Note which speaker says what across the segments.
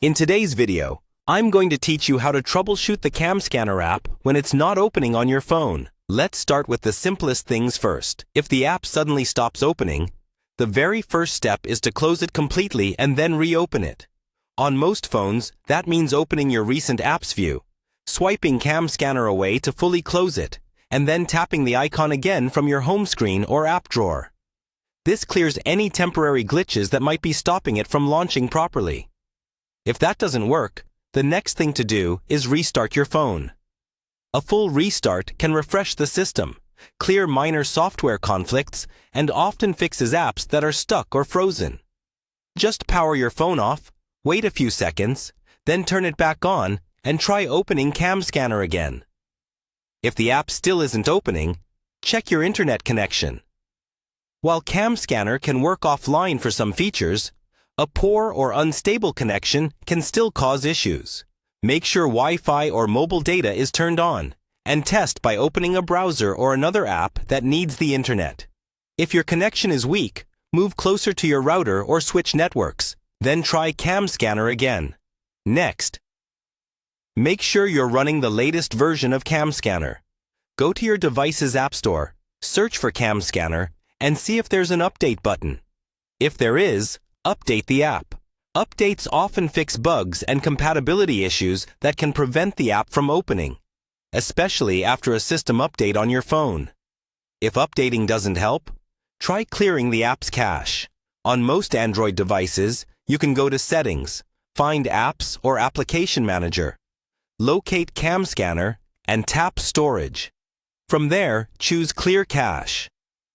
Speaker 1: In today's video, I'm going to teach you how to troubleshoot the CamScanner app when it's not opening on your phone. Let's start with the simplest things first. If the app suddenly stops opening, the very first step is to close it completely and then reopen it. On most phones, that means opening your recent apps view, swiping CamScanner away to fully close it, and then tapping the icon again from your home screen or app drawer. This clears any temporary glitches that might be stopping it from launching properly. If that doesn't work, the next thing to do is restart your phone. A full restart can refresh the system, clear minor software conflicts, and often fixes apps that are stuck or frozen. Just power your phone off, wait a few seconds, then turn it back on and try opening CamScanner again. If the app still isn't opening, check your internet connection. While CamScanner can work offline for some features, a poor or unstable connection can still cause issues. Make sure Wi-Fi or mobile data is turned on, and test by opening a browser or another app that needs the internet. If your connection is weak, move closer to your router or switch networks, then try CamScanner again. Next, make sure you're running the latest version of CamScanner. Go to your device's app store, search for CamScanner, and see if there's an update button. If there is, update the app. Updates often fix bugs and compatibility issues that can prevent the app from opening, especially after a system update on your phone. If updating doesn't help, try clearing the app's cache. On most Android devices, you can go to Settings, find Apps or Application Manager, locate CamScanner, and tap Storage. From there, choose Clear Cache.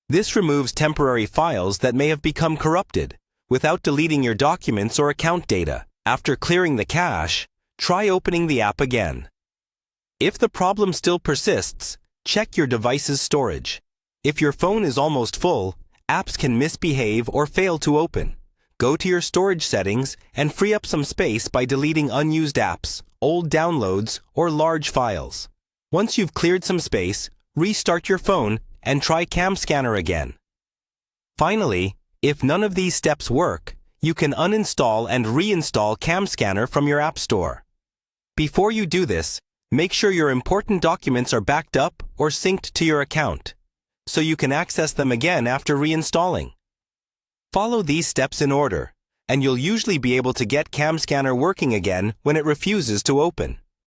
Speaker 1: This removes temporary files that may have become corrupted, without deleting your documents or account data. After clearing the cache, try opening the app again. If the problem still persists, check your device's storage. If your phone is almost full, apps can misbehave or fail to open. Go to your storage settings and free up some space by deleting unused apps, old downloads, or large files. Once you've cleared some space, restart your phone and try CamScanner again. Finally, if none of these steps work, you can uninstall and reinstall CamScanner from your App Store. Before you do this, make sure your important documents are backed up or synced to your account, so you can access them again after reinstalling. Follow these steps in order, and you'll usually be able to get CamScanner working again when it refuses to open.